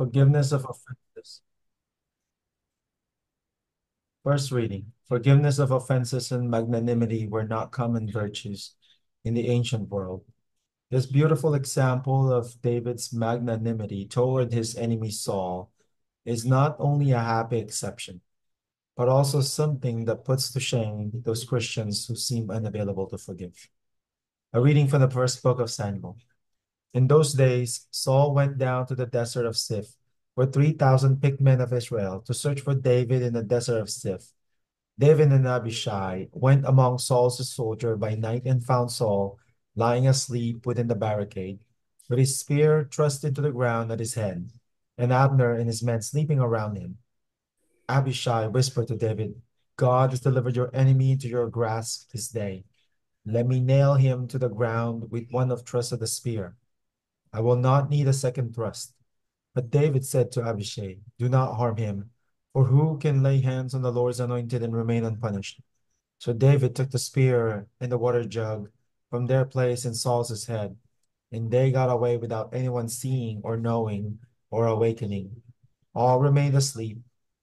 Forgiveness of offenses. First reading. Forgiveness of offenses and magnanimity were not common virtues in the ancient world. This beautiful example of David's magnanimity toward his enemy Saul is not only a happy exception, but also something that puts to shame those Christians who seem unavailable to forgive. A reading from the first book of Samuel. In those days, Saul went down to the desert of Siph with 3,000 picked men of Israel to search for David in the desert of Siph. David and Abishai went among Saul's soldiers by night and found Saul lying asleep within the barricade, with his spear thrust into the ground at his head, and Abner and his men sleeping around him. Abishai whispered to David, God has delivered your enemy into your grasp this day. Let me nail him to the ground with one of thrust of the spear. I will not need a second thrust. But David said to Abishai, do not harm him, for who can lay hands on the Lord's anointed and remain unpunished? So David took the spear and the water jug from their place in Saul's head, and they got away without anyone seeing or knowing or awakening. All remained asleep,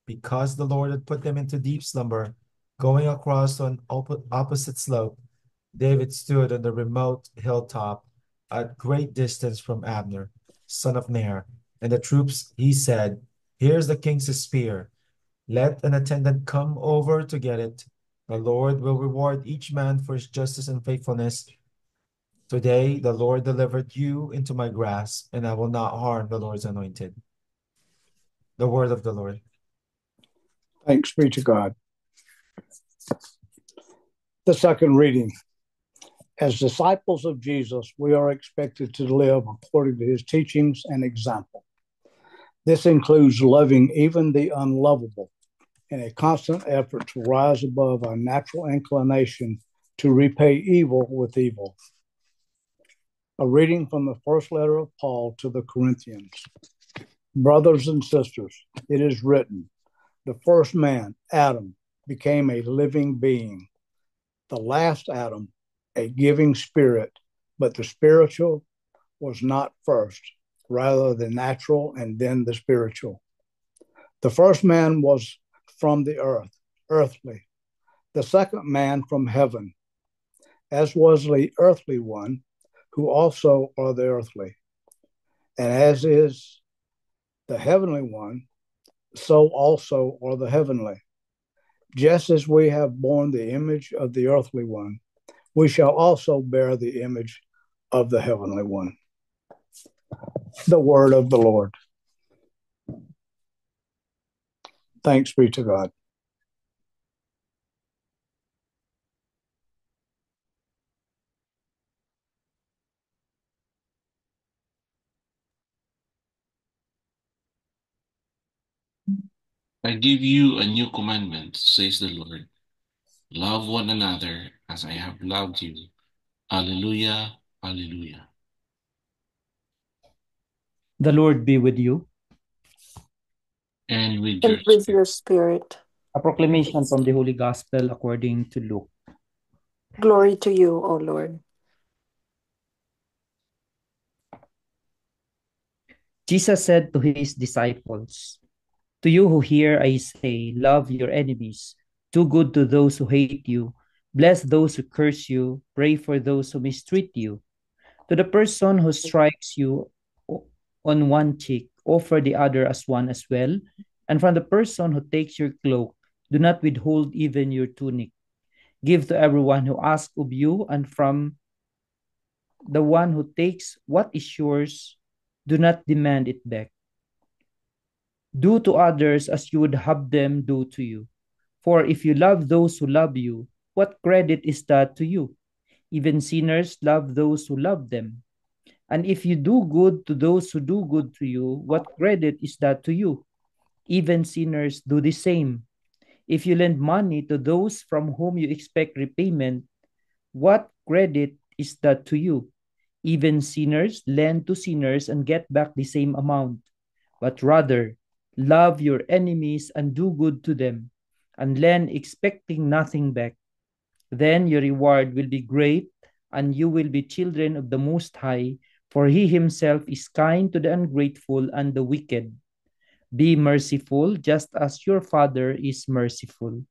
because the Lord had put them into deep slumber. Going across to an opposite slope, David stood on the remote hilltop at great distance from Abner, son of Ner, and the troops. He said, here's the king's spear. Let an attendant come over to get it. The Lord will reward each man for his justice and faithfulness. Today, the Lord delivered you into my grasp, and I will not harm the Lord's anointed. The word of the Lord. Thanks be to God. The second reading. As disciples of Jesus, we are expected to live according to his teachings and example. This includes loving even the unlovable in a constant effort to rise above our natural inclination to repay evil with evil. A reading from the first letter of Paul to the Corinthians. Brothers and sisters, it is written, the first man, Adam, became a living being. The last Adam, a giving spirit, but the spiritual was not first, rather the natural and then the spiritual. The first man was from the earth, earthly. The second man from heaven, as was the earthly one, who also are the earthly. And as is the heavenly one, so also are the heavenly. Just as we have borne the image of the earthly one, we shall also bear the image of the heavenly one. The word of the Lord. Thanks be to God. I give you a new commandment, says the Lord. Love one another as I have loved you. Alleluia, alleluia. The Lord be with you. And with And your with spirit. your spirit. A proclamation from the Holy Gospel according to Luke. Glory to you, O Lord. Jesus said to his disciples, to you who hear, I say, love your enemies, do good to those who hate you, bless those who curse you, pray for those who mistreat you. To the person who strikes you on one cheek, offer the other as well. And from the person who takes your cloak, do not withhold even your tunic. Give to everyone who asks of you, and from the one who takes what is yours, do not demand it back. Do to others as you would have them do to you. For if you love those who love you, what credit is that to you? Even sinners love those who love them. And if you do good to those who do good to you, what credit is that to you? Even sinners do the same. If you lend money to those from whom you expect repayment, what credit is that to you? Even sinners lend to sinners and get back the same amount. But rather, love your enemies and do good to them, and lend expecting nothing back. Then your reward will be great, and you will be children of the Most High, for he himself is kind to the ungrateful and the wicked. Be merciful, just as your Father is merciful.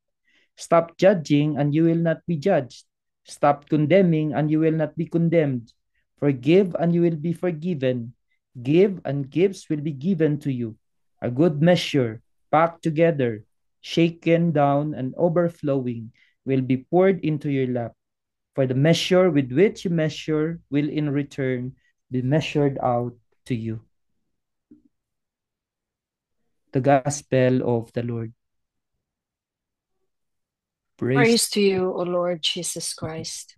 Stop judging, and you will not be judged. Stop condemning, and you will not be condemned. Forgive, and you will be forgiven. Give, and gifts will be given to you. A good measure, packed together, shaken down, and overflowing, will be poured into your lap. For the measure with which you measure will in return be measured out to you. The Gospel of the Lord. Praise to you, O Lord Jesus Christ.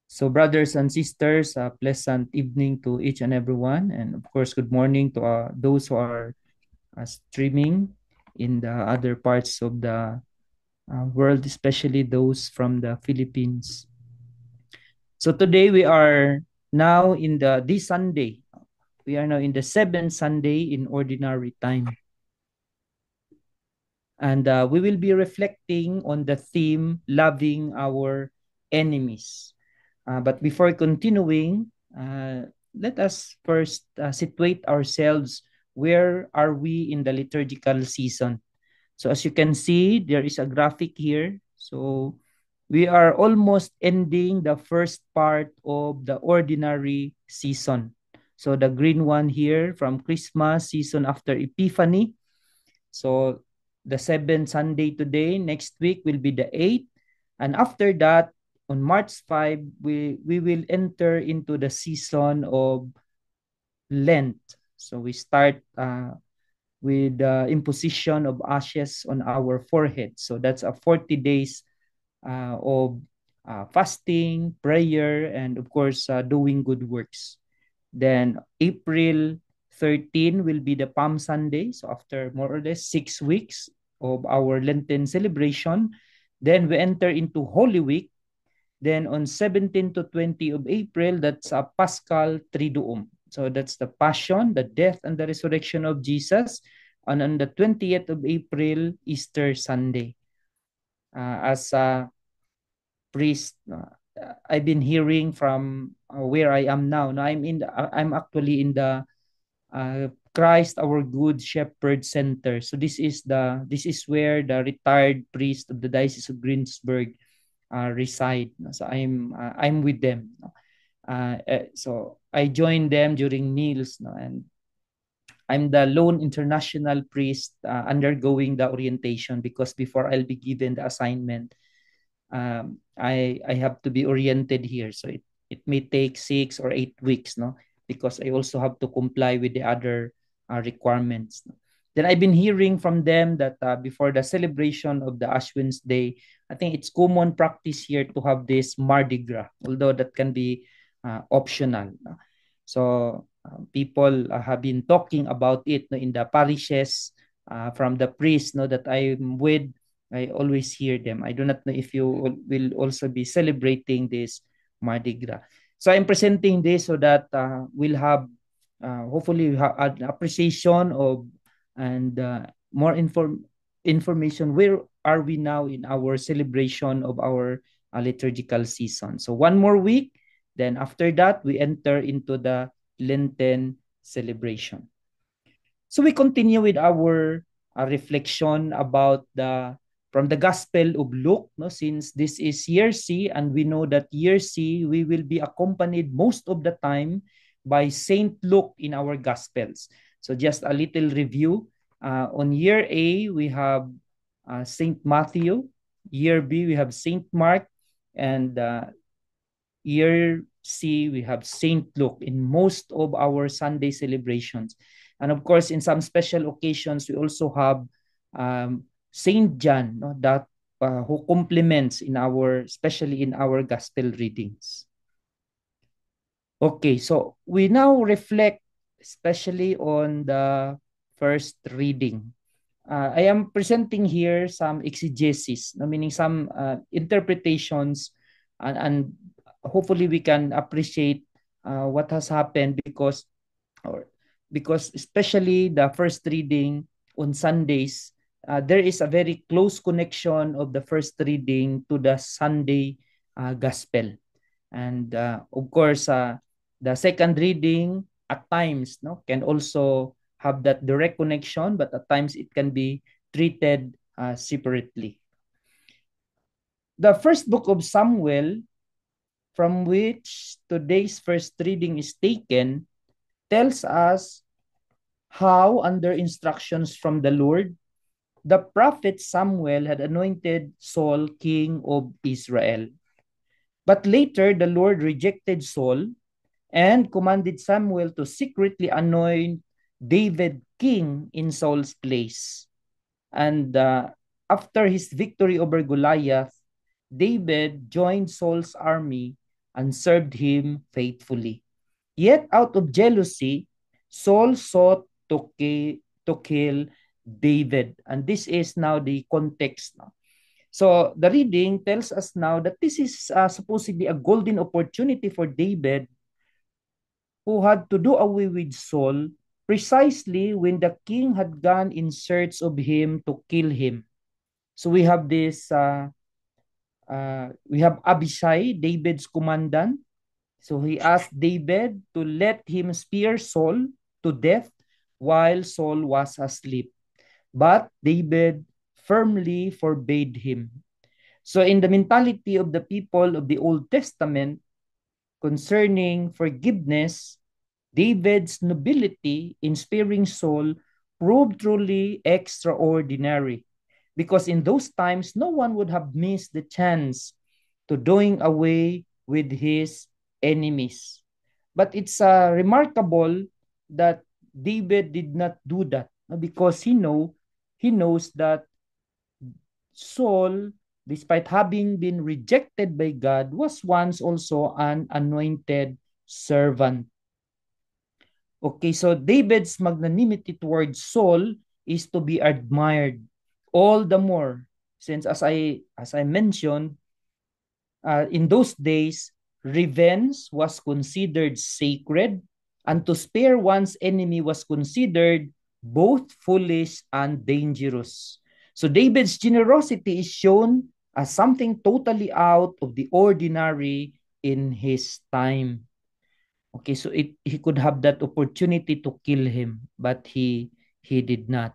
So, brothers and sisters, a pleasant evening to each and everyone. And of course, good morning to those who are streaming in the other parts of the world, especially those from the Philippines. So today we are now in this Sunday. We are now in the 7th Sunday in Ordinary Time. And we will be reflecting on the theme, loving our enemies. But before continuing, let us first situate ourselves. Where are we in the liturgical season? So as you can see, there is a graphic here. So we are almost ending the first part of the ordinary season. So the green one here from Christmas season after Epiphany. So the 7th Sunday today, next week will be the 8th. And after that, on March 5, we will enter into the season of Lent. So we start with the imposition of ashes on our forehead. So that's a 40 days of fasting, prayer, and of course, doing good works. Then April 13 will be the Palm Sunday. So after more or less 6 weeks of our Lenten celebration, then we enter into Holy Week. Then on 17 to 20 of April, that's a Paschal Triduum. So that's the Passion, the death, and the resurrection of Jesus. And on the 20th of April, Easter Sunday. As a priest, I've been hearing from where I am now. Now I'm actually in the Christ Our Good Shepherd Center. So this is where the retired priest of the Diocese of Greensburg reside. So I'm with them. So I joined them during meals, and I'm the lone international priest undergoing the orientation, because before I'll be given the assignment, I have to be oriented here. So it may take 6 or 8 weeks, because I also have to comply with the other requirements. Then I've been hearing from them that before the celebration of the Ash Wednesday, I think it's common practice here to have this Mardi Gras, although that can be optional. So people have been talking about it in the parishes from the priests that I'm with. I always hear them. I do not know if you will also be celebrating this Mardi Gras. So I'm presenting this so that we'll have, hopefully, an appreciation of and more information. Where are we now in our celebration of our liturgical season? So one more week, then after that, we enter into the Lenten celebration. So we continue with our reflection about from the Gospel of Luke, since this is year C, and we know that year C, we will be accompanied most of the time by Saint Luke in our Gospels. So just a little review. On year A, we have Saint Matthew. Year B, we have Saint Mark. And year C, we have Saint Luke in most of our Sunday celebrations. And of course, in some special occasions, we also have Saint John, that who complements especially in our gospel readings. Okay, so we now reflect especially on the first reading. I am presenting here some exegesis, meaning some interpretations, and hopefully we can appreciate what has happened, because especially the first reading on Sundays, there is a very close connection of the first reading to the Sunday gospel. And of course, the second reading at times can also have that direct connection, but at times it can be treated separately. The first book of Samuel, from which today's first reading is taken, tells us how, under instructions from the Lord, the prophet Samuel had anointed Saul king of Israel. But later, the Lord rejected Saul and commanded Samuel to secretly anoint David king in Saul's place. And after his victory over Goliath, David joined Saul's army and served him faithfully. Yet out of jealousy, Saul sought to kill David. And this is now the context. So the reading tells us now that this is supposedly a golden opportunity for David, who had to do away with Saul precisely when the king had gone in search of him to kill him. So we have this, we have Abishai, David's commandant. So he asked David to let him spear Saul to death while Saul was asleep. But David firmly forbade him. So in the mentality of the people of the Old Testament concerning forgiveness, David's nobility in sparing Saul proved truly extraordinary, because in those times no one would have missed the chance to doing away with his enemies. But it's remarkable that David did not do that, because he knows that Saul, despite having been rejected by God, was once also an anointed servant. Okay, so David's magnanimity towards Saul is to be admired, all the more since, as I mentioned, in those days, revenge was considered sacred, and to spare one's enemy was considered both foolish and dangerous. So David's generosity is shown as something totally out of the ordinary in his time. Okay, so he could have that opportunity to kill him, but he did not.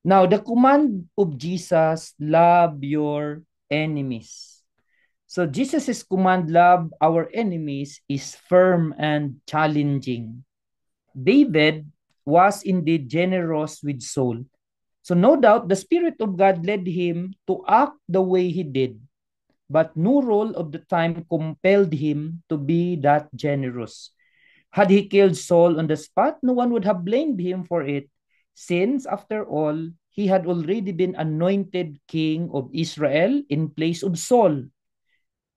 Now, the command of Jesus, love your enemies. So Jesus' command, love our enemies, is firm and challenging. David was indeed generous with Saul. So no doubt the Spirit of God led him to act the way he did, but no role of the time compelled him to be that generous. Had he killed Saul on the spot, no one would have blamed him for it, since, after all, he had already been anointed king of Israel in place of Saul.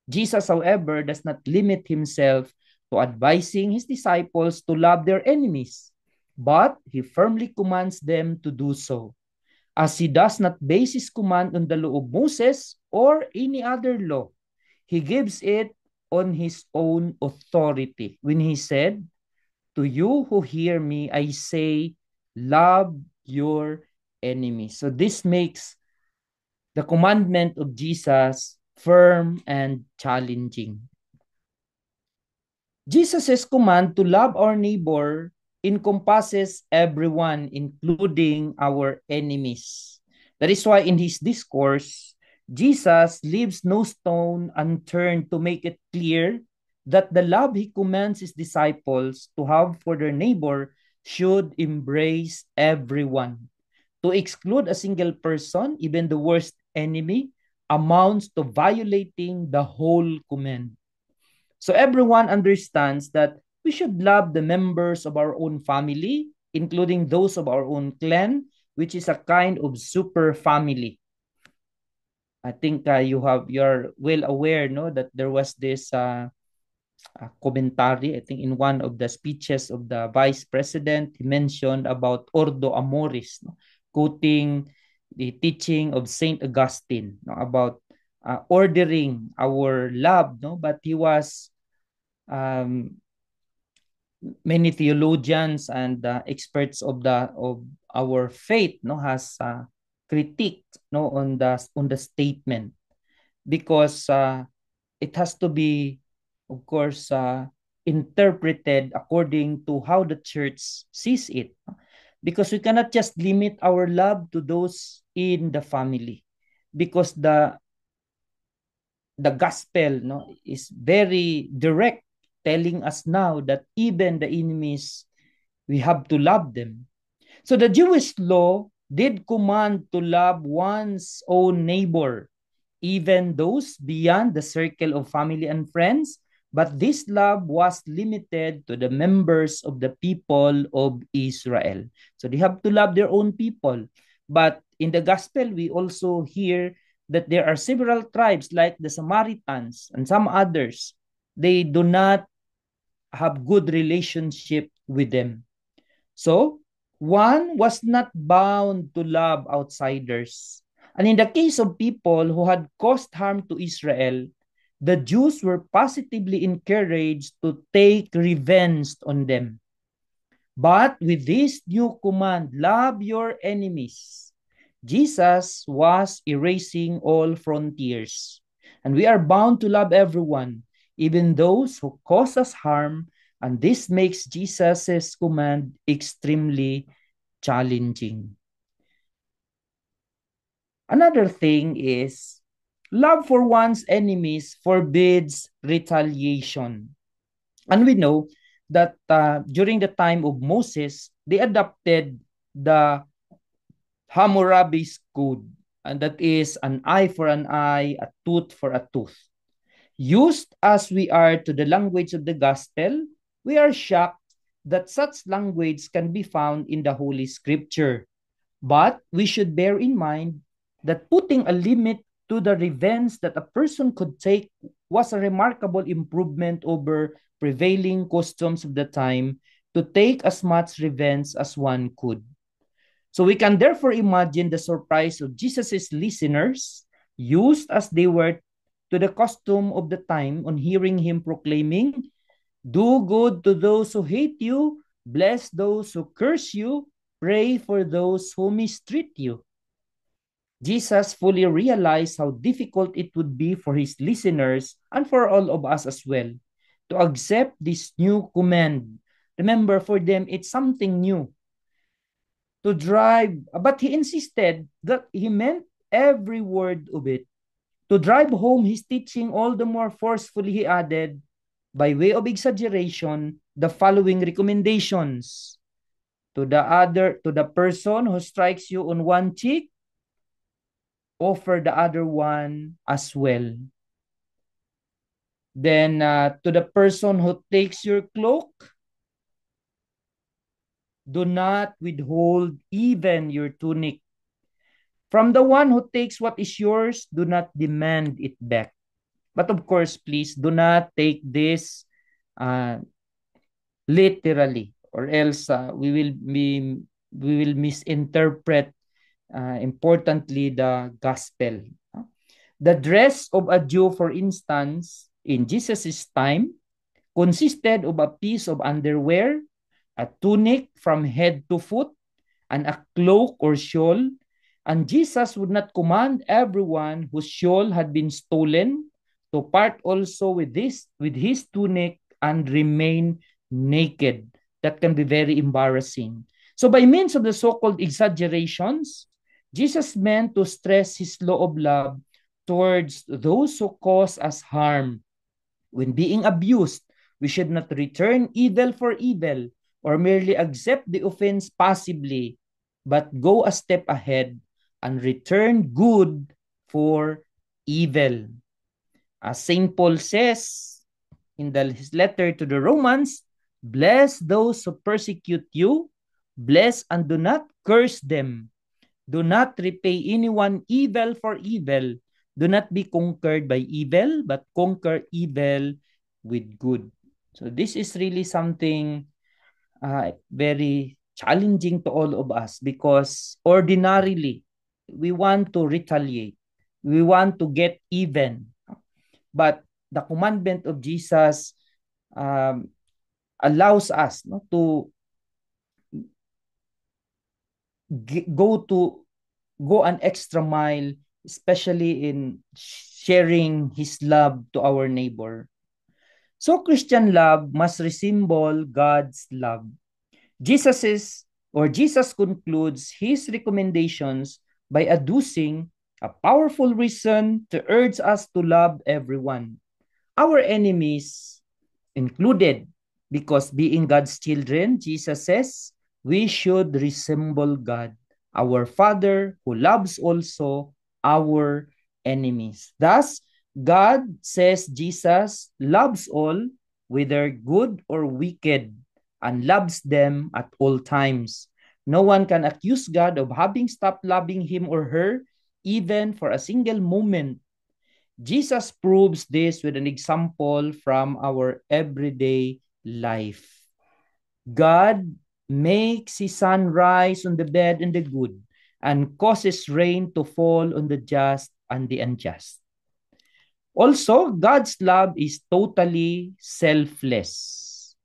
Jesus, however, does not limit himself to advising his disciples to love their enemies, but he firmly commands them to do so, as he does not base his command on the law of Moses or any other law. He gives it on his own authority when he said, "To you who hear me, I say, love your enemies." So this makes the commandment of Jesus firm and challenging. Jesus' command to love our neighbor encompasses everyone, including our enemies. That is why in his discourse, Jesus leaves no stone unturned to make it clear that the love he commands his disciples to have for their neighbor should embrace everyone. To exclude a single person, even the worst enemy, amounts to violating the whole command. So everyone understands that we should love the members of our own family, including those of our own clan, which is a kind of super family. I think you're well aware, no, that there was this commentary, I think, in one of the speeches of the vice president. He mentioned about Ordo Amoris, no, quoting the teaching of Saint Augustine, no, about ordering our love, no, but he was many theologians and experts of our faith, no, has critiqued, no, on the statement, because it has to be, of course, interpreted according to how the church sees it. Because we cannot just limit our love to those in the family. Because the gospel is very direct, telling us now that even the enemies, we have to love them. So the Jewish law did command to love one's own neighbor, even those beyond the circle of family and friends. But this love was limited to the members of the people of Israel. So they have to love their own people. But in the gospel, we also hear that there are several tribes like the Samaritans and some others. They do not have good relationship with them. So, one was not bound to love outsiders. And in the case of people who had caused harm to Israel, the Jews were positively encouraged to take revenge on them. But with this new command, love your enemies, Jesus was erasing all frontiers. And we are bound to love everyone, even those who cause us harm. And this makes Jesus' command extremely challenging. Another thing is, love for one's enemies forbids retaliation. And we know that during the time of Moses, they adopted the Hammurabi's code, and that is an eye for an eye, a tooth for a tooth. Used as we are to the language of the gospel, we are shocked that such language can be found in the Holy Scripture. But we should bear in mind that putting a limit to the revenge that a person could take was a remarkable improvement over prevailing customs of the time to take as much revenge as one could. So we can therefore imagine the surprise of Jesus' listeners, used as they were to the custom of the time, on hearing him proclaiming, "Do good to those who hate you, bless those who curse you, pray for those who mistreat you." Jesus fully realized how difficult it would be for his listeners and for all of us as well to accept this new command. Remember, for them, it's something new to drive, but he insisted that he meant every word of it. To drive home his teaching all the more forcefully, he added, by way of exaggeration, the following recommendations. To the person who strikes you on one cheek, offer the other one as well. Then to the person who takes your cloak, do not withhold even your tunic. From the one who takes what is yours, do not demand it back. But of course, please do not take this literally, or else we will misinterpret importantly the gospel. The dress of a Jew, for instance, in Jesus' time, consisted of a piece of underwear, a tunic from head to foot, and a cloak or shawl. And Jesus would not command everyone whose shawl had been stolen to part also with his tunic and remain naked. That can be very embarrassing. So by means of the so-called exaggerations, Jesus meant to stress his law of love towards those who cause us harm. When being abused, we should not return evil for evil or merely accept the offense passively, but go a step ahead and return good for evil. As St. Paul says in his letter to the Romans, bless those who persecute you, bless and do not curse them. Do not repay anyone evil for evil. Do not be conquered by evil, but conquer evil with good. So this is really something very challenging to all of us, because ordinarily we want to retaliate. We want to get even. But the commandment of Jesus allows us to go an extra mile, especially in sharing his love to our neighbor. So Christian love must resemble God's love. Jesus concludes his recommendations by adducing a powerful reason to urge us to love everyone, our enemies included, because being God's children, Jesus says, we should resemble God, our Father who loves also our enemies. Thus, God says Jesus loves all, whether good or wicked, and loves them at all times. No one can accuse God of having stopped loving him or her, even for a single moment. Jesus proves this with an example from our everyday life. God makes his sun rise on the bad and the good, and causes rain to fall on the just and the unjust. Also, God's love is totally selfless.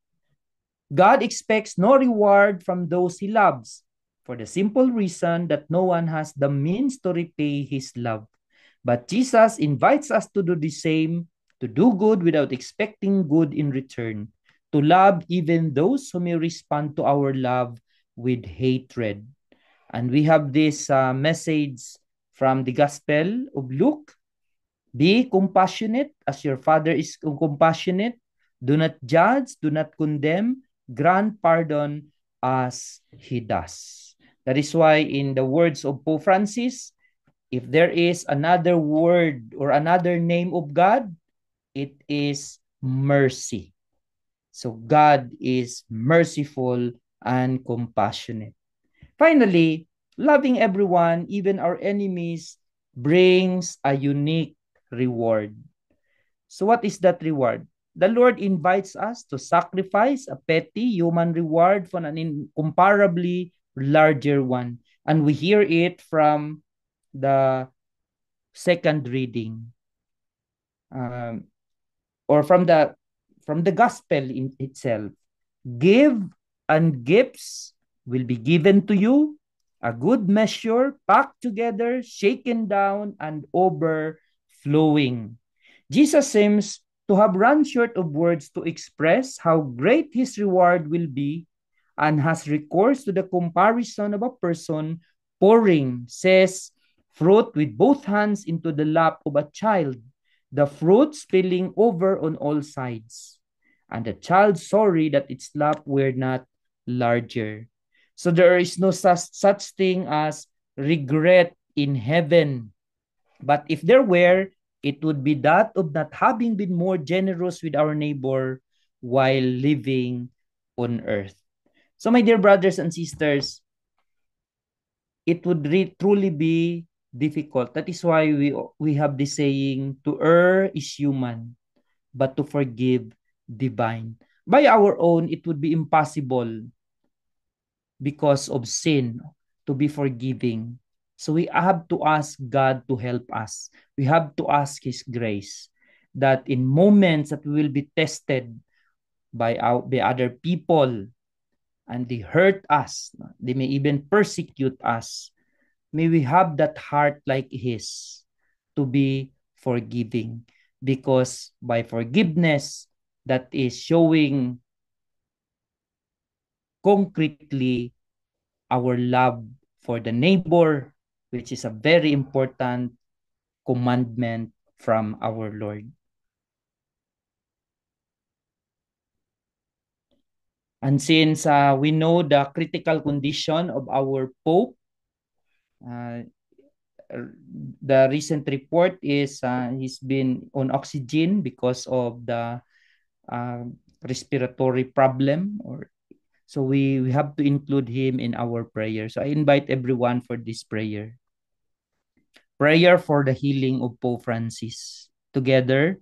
God expects no reward from those he loves, for the simple reason that no one has the means to repay his love. But Jesus invites us to do the same, to do good without expecting good in return, to love even those who may respond to our love with hatred. And we have this message from the Gospel of Luke. Be compassionate as your Father is compassionate. Do not judge, do not condemn, grant pardon as he does. That is why in the words of Pope Francis, if there is another word or another name of God, it is mercy. So God is merciful and compassionate. Finally, loving everyone, even our enemies, brings a unique reward. So what is that reward? The Lord invites us to sacrifice a petty human reward for an incomparably larger one. And we hear it from the second reading, or from the gospel in itself. Give, and gifts will be given to you, a good measure, packed together, shaken down, and overflowing. Jesus seems to have run short of words to express how great his reward will be, and has recourse to the comparison of a person pouring, says, fruit with both hands into the lap of a child, the fruit spilling over on all sides, and the child sorry that its lap were not larger. So there is no such thing as regret in heaven. But if there were, it would be that of not having been more generous with our neighbor while living on earth. So my dear brothers and sisters, it would truly be difficult. That is why we have this saying, to err is human, but to forgive divine. By our own, it would be impossible because of sin to be forgiving. So we have to ask God to help us. We have to ask his grace that in moments that we will be tested by other people, and they hurt us, they may even persecute us, may we have that heart like his to be forgiving, because by forgiveness, that is showing concretely our love for the neighbor, which is a very important commandment from our Lord. And since we know the critical condition of our Pope, the recent report is he's been on oxygen because of the respiratory problem, so we have to include him in our prayer. So I invite everyone for this prayer. Prayer for the healing of Pope Francis. Together,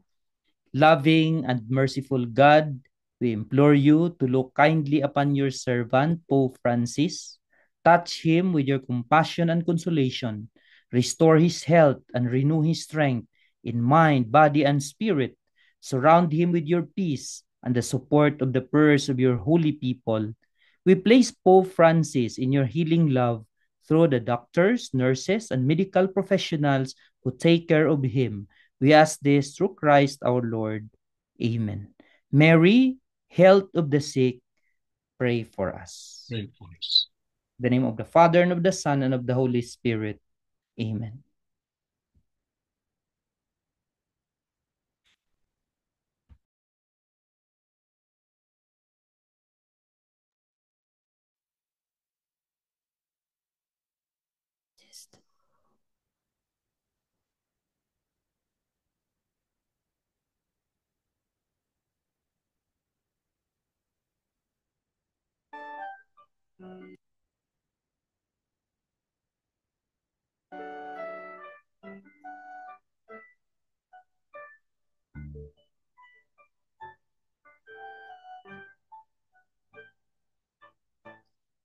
loving and merciful God, we implore you to look kindly upon your servant, Pope Francis. Touch him with your compassion and consolation. Restore his health and renew his strength in mind, body, and spirit. Surround him with your peace and the support of the prayers of your holy people. We place Pope Francis in your healing love through the doctors, nurses, and medical professionals who take care of him. We ask this through Christ our Lord. Amen. Mary, health of the sick, pray for us. Pray for us. In the name of the Father, and of the Son, and of the Holy Spirit. Amen.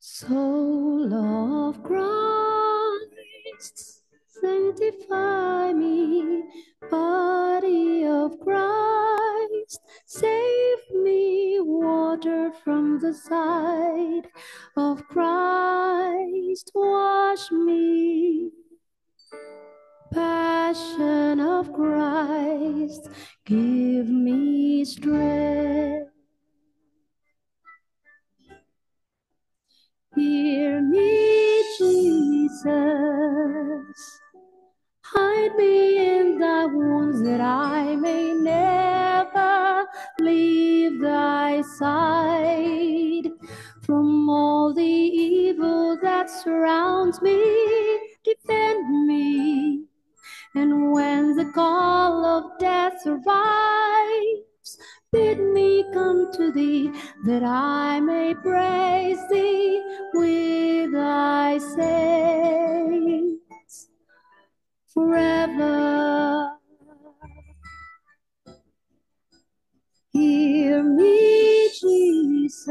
Soul of Christ, sanctify me. Body of Christ, save me. Water from the side of Christ, wash me. Passion of Christ, give me strength. Hear me, Jesus. Hide me in thy wounds that I may never leave thy side. From all the evil that surrounds me, defend me. And when the call of death arrives, bid me come to thee, that I may praise thee with thy saints forever. Hear me, Jesus.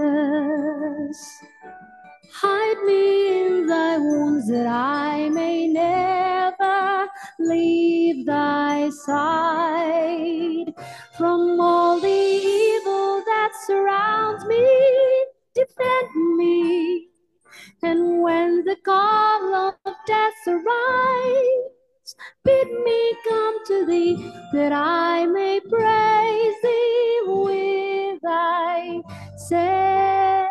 Hide me in thy wounds that I may never leave thy side. From all the evil that surrounds me, defend me. And when the call of death arrives, bid me come to thee, that I may praise thee with thy saints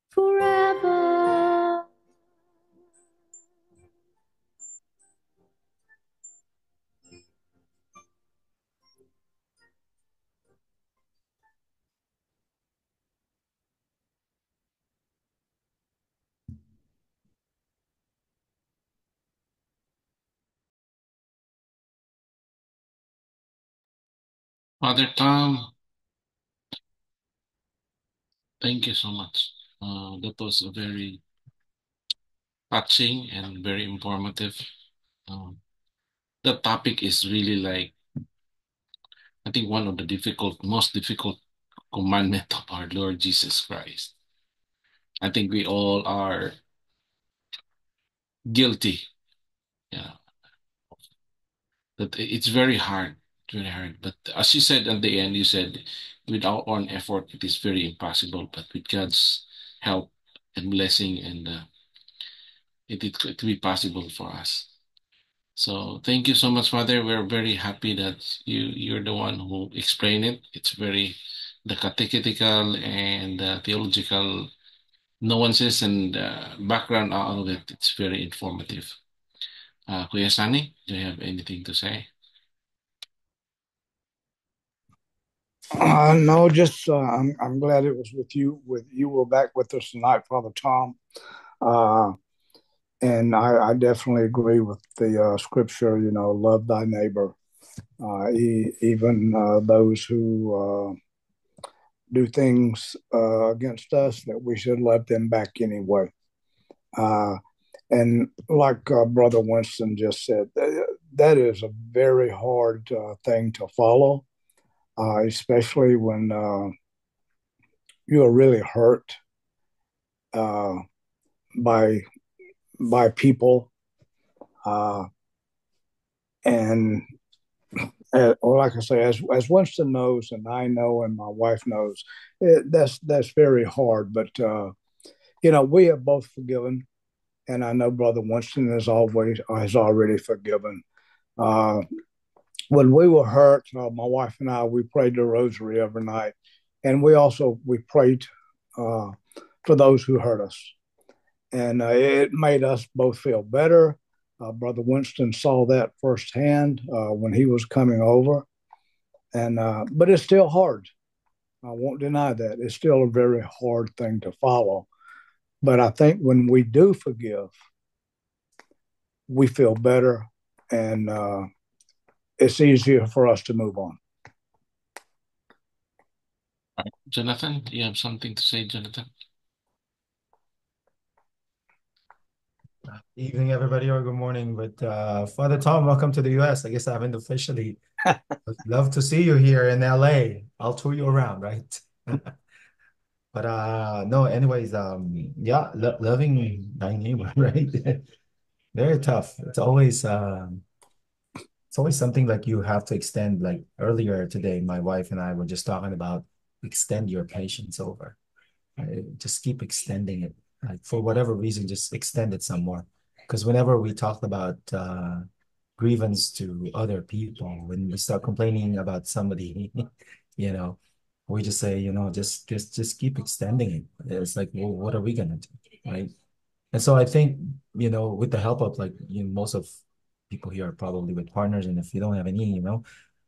forever. Father Tom, thank you so much. That was a very touching and very informative. Um, the topic is really like, I think, one of the most difficult commandment of our Lord Jesus Christ. I think we all are guilty. Yeah, that it's very hard, very hard. But as you said at the end, you said, with our own effort, it is very impossible. But with God's help and blessing, and it could be possible for us. So thank you so much, Father. We're very happy that you're the one who explained it. It's very the catechetical and theological nuances and background out of it. It's very informative. Kuya Sani, do you have anything to say? No, just I'm glad it was with you. With you were back with us tonight, Father Tom. Uh, and I definitely agree with the scripture. You know, love thy neighbor, even those who do things against us, that we should love them back anyway. And like Brother Winston just said, that is a very hard thing to follow, especially when you are really hurt uh, by people, and or like I say, as Winston knows, and I know, and my wife knows, that's very hard. But you know, we have both forgiven, and I know Brother Winston has already forgiven. Uh, when we were hurt, my wife and I, we prayed the rosary every night. And we prayed for those who hurt us. And it made us both feel better. Brother Winston saw that firsthand when he was coming over. But it's still hard. I won't deny that. It's still a very hard thing to follow. But I think when we do forgive, we feel better, and it's easier for us to move on. Jonathan, you have something to say, Jonathan? Evening, everybody, or good morning. But Father Tom, welcome to the US. I guess I haven't officially. Love to see you here in LA. I'll tour you around, right? But no, anyways, yeah, loving thy neighbor, right? Very tough. It's always something like you have to extend. Like earlier today, my wife and I were just talking about extend your patience over. Just keep extending it. Like for whatever reason, just extend it some more. Because whenever we talk about grievance to other people, when we start complaining about somebody, you know, we just say, just keep extending it. It's like, well, what are we gonna do, right? And so I think, with the help of most of people here are probably with partners, and if you don't have any,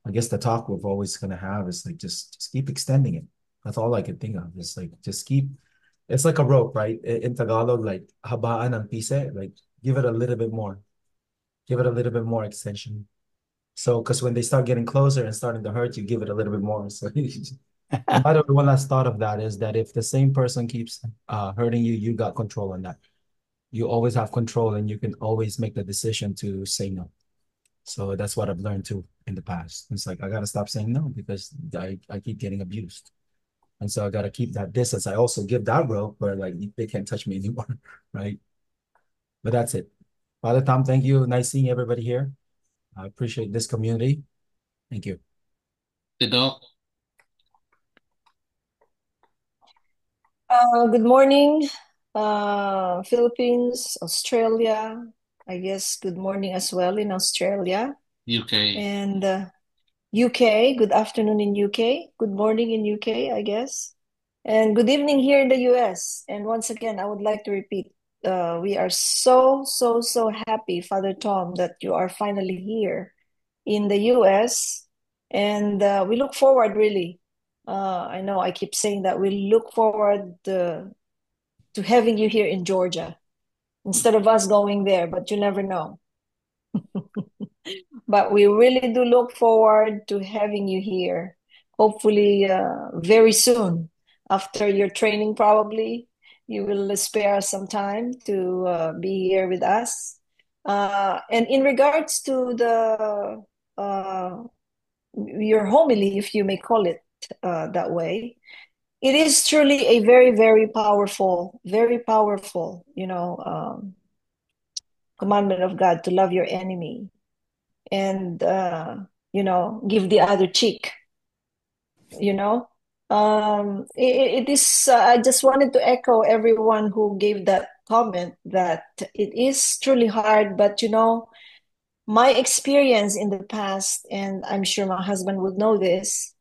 I guess the talk we're always gonna have is like just keep extending it. That's all I can think of. It's like just keep. It's like a rope, right? In Tagalog, like habaan ang pise, like give it a little bit more, give it a little bit more extension. So, because when they start getting closer and starting to hurt you, give it a little bit more. So, and by the way, one last thought of that is that if the same person keeps hurting you, you got control on that. You always have control, and you can always make the decision to say no. So that's what I've learned too in the past. It's like I gotta stop saying no because I keep getting abused. And so I gotta keep that distance. I also give that rope where like they can't touch me anymore, right? But that's it. Father Tom, thank you. Nice seeing everybody here. I appreciate this community. Thank you. The dog. Good morning, Philippines, Australia. I guess good morning as well in Australia. UK. And UK, good afternoon in UK. Good morning in UK, I guess. And good evening here in the US. And once again, I would like to repeat, we are so, so, so happy, Father Tom, that you are finally here in the US. And we look forward, really. I know I keep saying that we look forward to having you here in Georgia instead of us going there, but you never know. But we really do look forward to having you here. Hopefully, very soon after your training, probably you will spare us some time to be here with us. And in regards to the your homily, if you may call it that way, it is truly a very, very powerful, commandment of God to love your enemy and give the other cheek. It is. I just wanted to echo everyone who gave that comment that it is truly hard, but my experience in the past, and I'm sure my husband would know this,